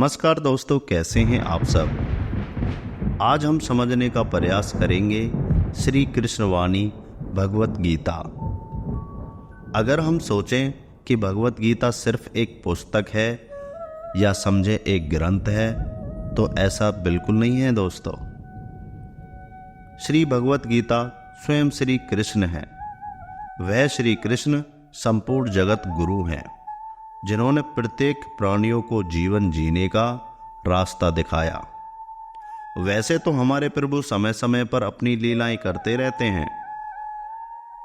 नमस्कार दोस्तों, कैसे हैं आप सब। आज हम समझने का प्रयास करेंगे श्री कृष्ण वाणी भगवत गीता। अगर हम सोचें कि भगवत गीता सिर्फ एक पुस्तक है या समझे एक ग्रंथ है, तो ऐसा बिल्कुल नहीं है दोस्तों। श्री भगवत गीता स्वयं श्री कृष्ण है। वह श्री कृष्ण संपूर्ण जगत गुरु हैं, जिन्होंने प्रत्येक प्राणियों को जीवन जीने का रास्ता दिखाया। वैसे तो हमारे प्रभु समय समय पर अपनी लीलाएं करते रहते हैं।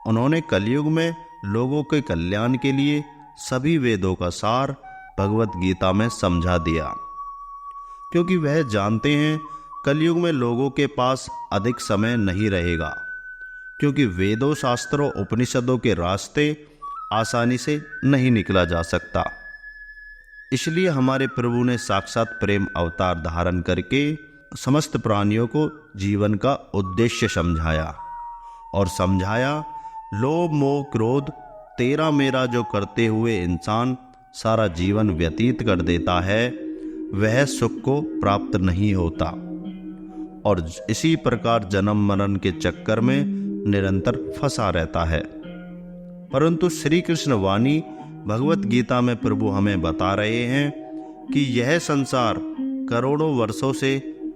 उन्होंने कलयुग में लोगों के कल्याण के लिए सभी वेदों का सार भगवत गीता में समझा दिया, क्योंकि वह जानते हैं कलयुग में लोगों के पास अधिक समय नहीं रहेगा, क्योंकि वेदों, शास्त्रों, उपनिषदों के रास्ते आसानी से नहीं निकला जा सकता। इसलिए हमारे प्रभु ने साक्षात प्रेम अवतार धारण करके समस्त प्राणियों को जीवन का उद्देश्य समझाया और समझाया, लोभ मोह क्रोध तेरा मेरा जो करते हुए इंसान सारा जीवन व्यतीत कर देता है, वह सुख को प्राप्त नहीं होता और इसी प्रकार जन्म मरण के चक्कर में निरंतर फंसा रहता है। परंतु श्री कृष्ण वाणी भगवत गीता में प्रभु हमें बता रहे हैं कि यह संसार करोड़ों वर्षों से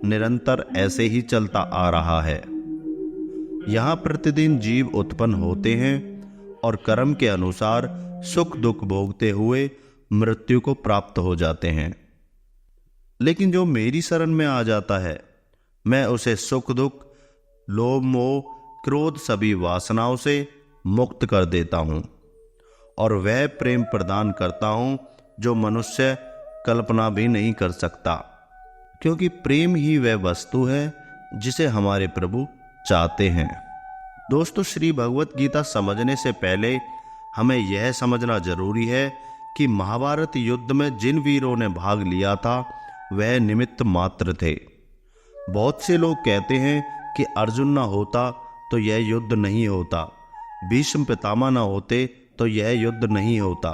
निरंतर ऐसे ही चलता आ रहा है। यहाँ प्रतिदिन जीव उत्पन्न होते हैं और कर्म के अनुसार सुख दुख भोगते हुए मृत्यु को प्राप्त हो जाते हैं। लेकिन जो मेरी शरण में आ जाता है, मैं उसे सुख दुख, लोभ मोह क्रोध सभी वासनाओं से मुक्त कर देता हूँ और वह प्रेम प्रदान करता हूँ जो मनुष्य कल्पना भी नहीं कर सकता, क्योंकि प्रेम ही वह वस्तु है जिसे हमारे प्रभु चाहते हैं। दोस्तों, श्री भगवत गीता समझने से पहले हमें यह समझना जरूरी है कि महाभारत युद्ध में जिन वीरों ने भाग लिया था, वह निमित्त मात्र थे। बहुत से लोग कहते हैं कि अर्जुन न होता तो यह युद्ध नहीं होता, भीष्म पितामह न होते तो यह युद्ध नहीं होता,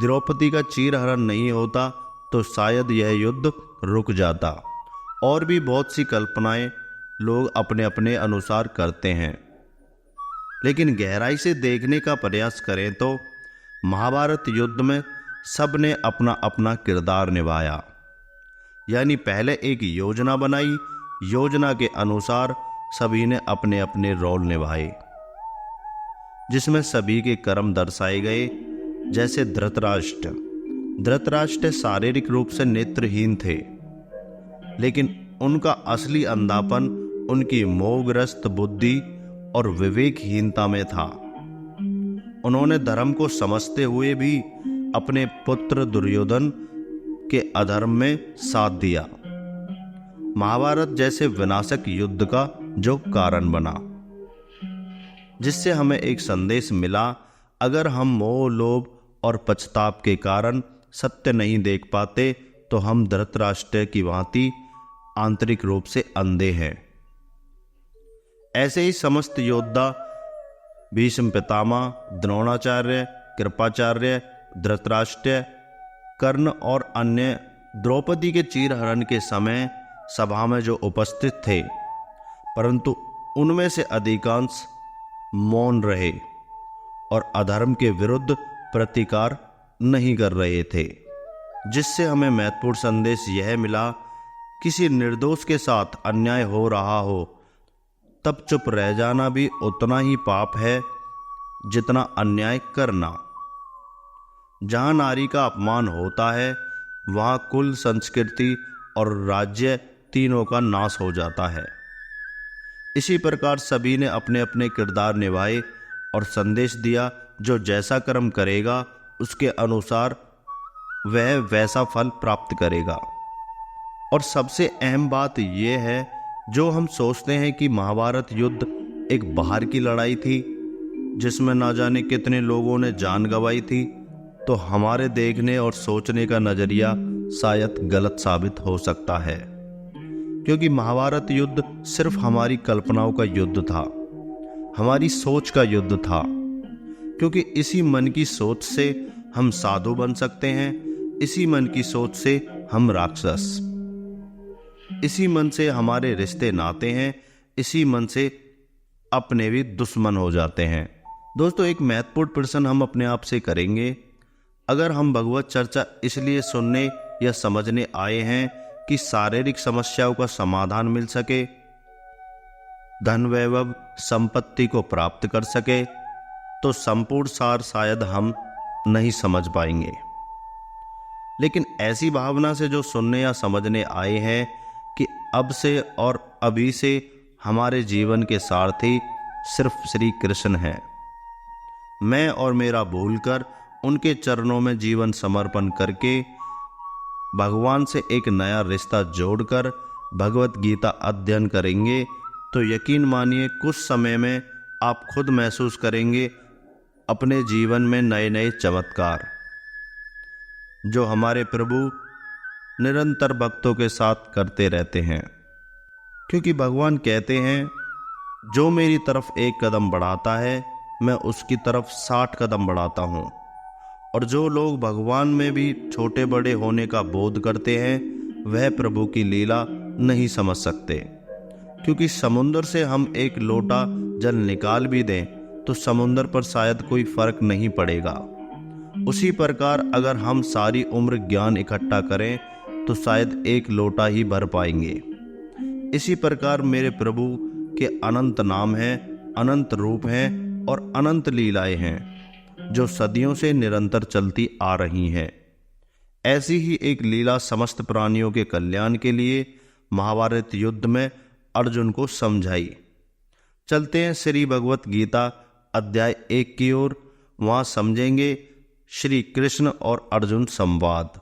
द्रौपदी का चीरहरण नहीं होता तो शायद यह युद्ध रुक जाता। और भी बहुत सी कल्पनाएं लोग अपने अपने अनुसार करते हैं, लेकिन गहराई से देखने का प्रयास करें तो महाभारत युद्ध में सब ने अपना अपना किरदार निभाया। यानी पहले एक योजना बनाई, योजना के अनुसार सभी ने अपने अपने रोल निभाए, जिसमें सभी के कर्म दर्शाए गए। जैसे धृतराष्ट्र शारीरिक रूप से नेत्रहीन थे, लेकिन उनका असली अंधापन उनकी मोहग्रस्त बुद्धि और विवेकहीनता में था। उन्होंने धर्म को समझते हुए भी अपने पुत्र दुर्योधन के अधर्म में साथ दिया। महाभारत जैसे विनाशक युद्ध का जो कारण बना, जिससे हमें एक संदेश मिला, अगर हम मोह लोभ और पछताप के कारण सत्य नहीं देख पाते तो हम धृतराष्ट्र की भांति आंतरिक रूप से अंधे हैं। ऐसे ही समस्त योद्धा भीष्म पितामह, द्रोणाचार्य, कृपाचार्य, धृतराष्ट्र, कर्ण और अन्य द्रौपदी के चीरहरण के समय सभा में जो उपस्थित थे, परंतु उनमें से अधिकांश मौन रहे और अधर्म के विरुद्ध प्रतिकार नहीं कर रहे थे। जिससे हमें महत्वपूर्ण संदेश यह मिला, किसी निर्दोष के साथ अन्याय हो रहा हो तब चुप रह जाना भी उतना ही पाप है जितना अन्याय करना। जहां नारी का अपमान होता है, वहां कुल, संस्कृति और राज्य तीनों का नाश हो जाता है। इसी प्रकार सभी ने अपने अपने किरदार निभाए और संदेश दिया, जो जैसा कर्म करेगा उसके अनुसार वह वैसा फल प्राप्त करेगा। और सबसे अहम बात यह है, जो हम सोचते हैं कि महाभारत युद्ध एक बाहर की लड़ाई थी जिसमें ना जाने कितने लोगों ने जान गंवाई थी, तो हमारे देखने और सोचने का नजरिया शायद गलत साबित हो सकता है, क्योंकि महाभारत युद्ध सिर्फ हमारी कल्पनाओं का युद्ध था, हमारी सोच का युद्ध था। क्योंकि इसी मन की सोच से हम साधु बन सकते हैं, इसी मन की सोच से हम राक्षस। इसी मन से हमारे रिश्ते नाते हैं, इसी मन से अपने भी दुश्मन हो जाते हैं। दोस्तों, एक महत्वपूर्ण प्रश्न हम अपने आप से करेंगे। अगर हम भगवत चर्चा इसलिए सुनने या समझने आए हैं कि शारीरिक समस्याओं का समाधान मिल सके, धन वैभव संपत्ति को प्राप्त कर सके, तो संपूर्ण सार शायद हम नहीं समझ पाएंगे। लेकिन ऐसी भावना से जो सुनने या समझने आए हैं कि अब से और अभी से हमारे जीवन के सारथी सिर्फ श्री कृष्ण हैं, मैं और मेरा भूलकर उनके चरणों में जीवन समर्पण करके भगवान से एक नया रिश्ता जोड़कर भगवत गीता अध्ययन करेंगे, तो यकीन मानिए कुछ समय में आप खुद महसूस करेंगे अपने जीवन में नए नए चमत्कार, जो हमारे प्रभु निरंतर भक्तों के साथ करते रहते हैं। क्योंकि भगवान कहते हैं, जो मेरी तरफ एक कदम बढ़ाता है मैं उसकी तरफ 60 कदम बढ़ाता हूँ। और जो लोग भगवान में भी छोटे बड़े होने का बोध करते हैं, वह प्रभु की लीला नहीं समझ सकते। क्योंकि समुद्र से हम एक लोटा जल निकाल भी दें तो समुद्र पर शायद कोई फर्क नहीं पड़ेगा। उसी प्रकार अगर हम सारी उम्र ज्ञान इकट्ठा करें तो शायद एक लोटा ही भर पाएंगे। इसी प्रकार मेरे प्रभु के अनंत नाम हैं, अनंत रूप हैं और अनंत लीलाएं हैं, जो सदियों से निरंतर चलती आ रही हैं। ऐसी ही एक लीला समस्त प्राणियों के कल्याण के लिए महाभारत युद्ध में अर्जुन को समझाई। चलते हैं श्री भगवत गीता अध्याय 1 की ओर। वहां समझेंगे श्री कृष्ण और अर्जुन संवाद।